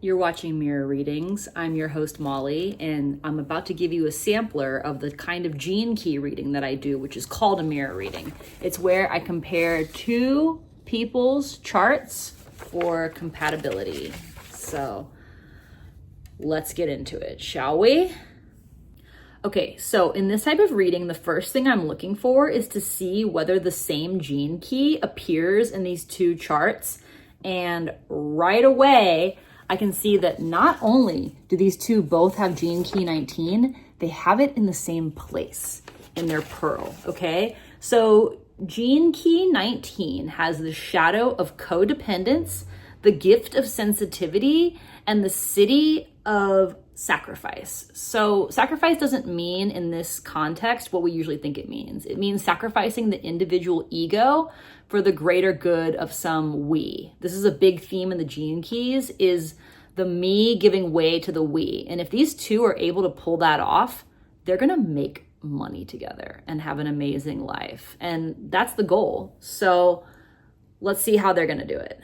You're watching Mirror Readings. I'm your host, Molly, and I'm about to give you a sampler of the kind of gene key reading that I do, which is called a mirror reading. It's where I compare two people's charts for compatibility. So let's get into it, shall we? Okay, so in this type of reading, the first thing I'm looking for is to see whether the same gene key appears in these two charts. And right away, I can see that not only do these two both have gene key 19, they have it in the same place in their pearl, okay? So gene key 19 has the shadow of codependence, the gift of sensitivity, and the city of sacrifice. So sacrifice doesn't mean in this context what we usually think it means. It means sacrificing the individual ego for the greater good of some we. This is a big theme in the gene keys, is the me giving way to the we. And if these two are able to pull that off, they're gonna make money together and have an amazing life. And that's the goal. So let's see how they're gonna do it.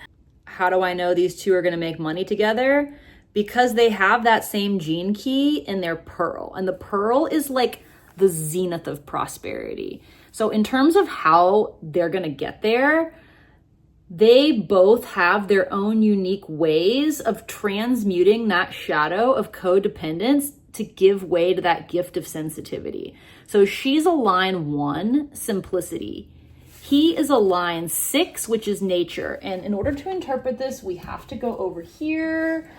How do I know these two are gonna make money together? Because they have that same gene key in their pearl. And the pearl is like the zenith of prosperity. So in terms of how they're gonna get there, they both have their own unique ways of transmuting that shadow of codependence to give way to that gift of sensitivity. So she's a line 1, simplicity. He is a line 6, which is nature. And in order to interpret this, we have to go over here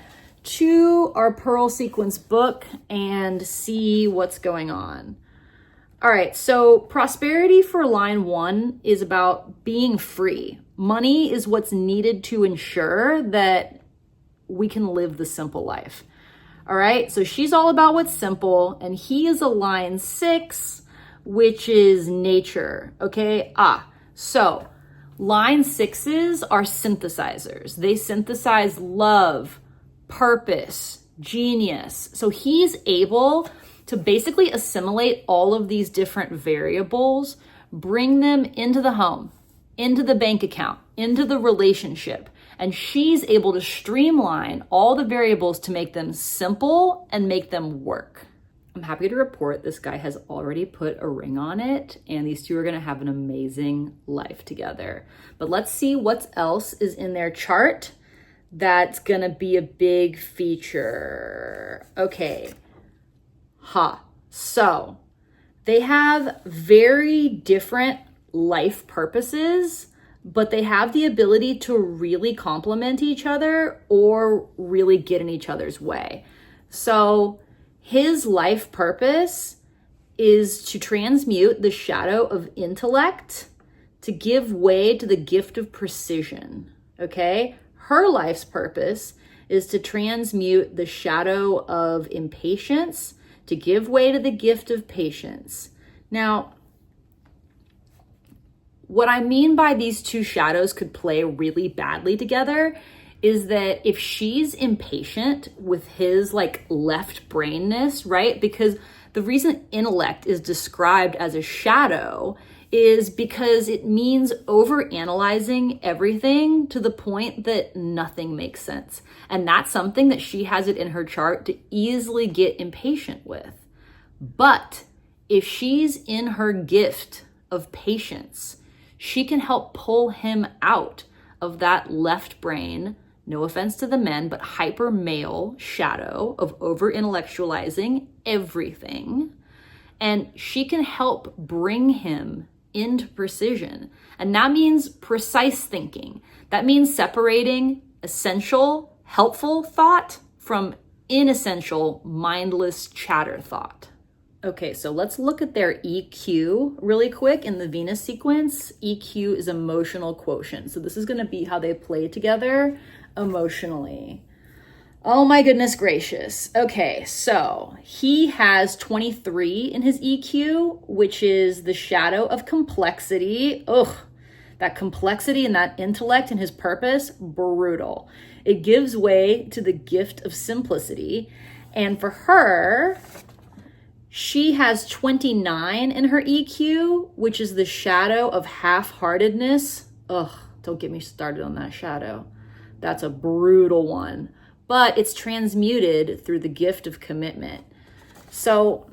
to our Pearl Sequence book and see what's going on. All right, so prosperity for line 1 is about being free. Money is what's needed to ensure that we can live the simple life. All right, so she's all about what's simple, and he is a line 6, which is nature, okay? So line 6s are synthesizers. They synthesize love, purpose, genius. So he's able to basically assimilate all of these different variables, bring them into the home, into the bank account, into the relationship. And she's able to streamline all the variables to make them simple and make them work. I'm happy to report this guy has already put a ring on it, and these two are gonna have an amazing life together. But let's see what else is in their chart that's gonna be a big feature. Okay. So they have very different life purposes, but they have the ability to really complement each other or really get in each other's way. So his life purpose is to transmute the shadow of intellect to give way to the gift of precision, okay? Her life's purpose is to transmute the shadow of impatience to give way to the gift of patience. Now, what I mean by these two shadows could play really badly together is that if she's impatient with his like left brainness, right? Because the reason intellect is described as a shadow is because it means overanalyzing everything to the point that nothing makes sense. And that's something that she has it in her chart to easily get impatient with. But if she's in her gift of patience, she can help pull him out of that left brain, no offense to the men, but hyper male shadow of over intellectualizing everything. And she can help bring him into precision. And that means precise thinking. That means separating essential, helpful thought from inessential, mindless chatter thought. Okay, so let's look at their EQ really quick in the Venus sequence. EQ is emotional quotient. So this is going to be how they play together emotionally. Oh my goodness gracious. Okay, so he has 23 in his EQ, which is the shadow of complexity. Ugh, that complexity and that intellect and his purpose, brutal. It gives way to the gift of simplicity. And for her, she has 29 in her EQ, which is the shadow of half-heartedness. Ugh, don't get me started on that shadow. That's a brutal one. but it's transmuted through the gift of commitment. So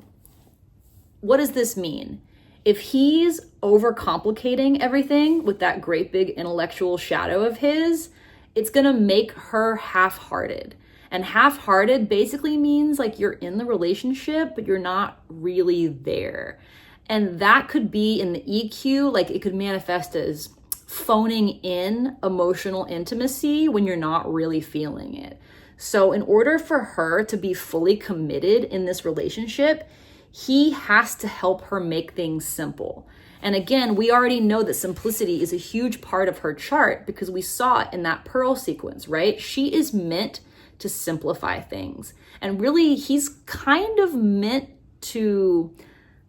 what does this mean? If he's overcomplicating everything with that great big intellectual shadow of his, it's gonna make her half-hearted. And half-hearted basically means like you're in the relationship, but you're not really there. And that could be in the EQ, like it could manifest as phoning in emotional intimacy when you're not really feeling it. So in order for her to be fully committed in this relationship, he has to help her make things simple. And again, we already know that simplicity is a huge part of her chart because we saw it in that pearl sequence, right? She is meant to simplify things. And really, he's kind of meant to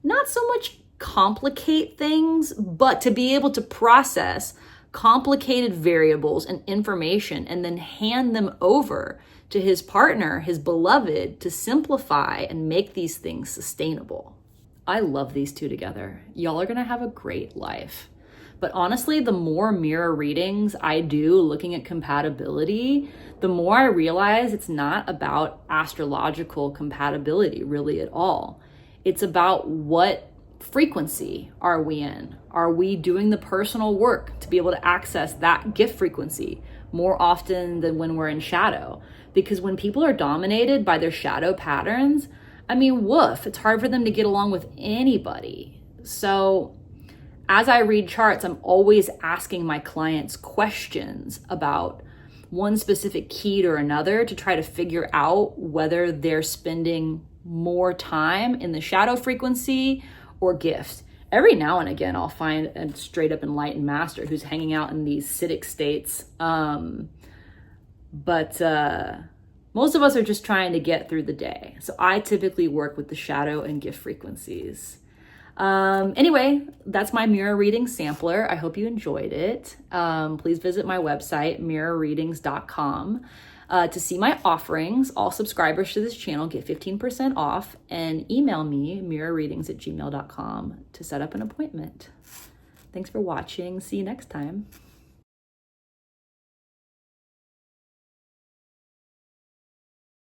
not so much complicate things, but to be able to process complicated variables and information and then hand them over to his partner, his beloved, to simplify and make these things sustainable. I love these two together. Y'all are gonna have a great life. But honestly, the more mirror readings I do looking at compatibility, the more I realize it's not about astrological compatibility really at all. It's about what frequency are we in? Are we doing the personal work to be able to access that gift frequency more often than when we're in shadow? Because when people are dominated by their shadow patterns, I mean, woof, it's hard for them to get along with anybody. So as I read charts, I'm always asking my clients questions about one specific key or another to try to figure out whether they're spending more time in the shadow frequency or gift. Every now and again, I'll find a straight up enlightened master who's hanging out in these Siddhic states. But most of us are just trying to get through the day. So I typically work with the shadow and gift frequencies. Anyway, that's my mirror reading sampler. I hope you enjoyed it. Please visit my website, mirrorreadings.com, to see my offerings. All subscribers to this channel get 15% off, and email me, mirrorreadings@gmail.com, to set up an appointment. Thanks for watching. See you next time.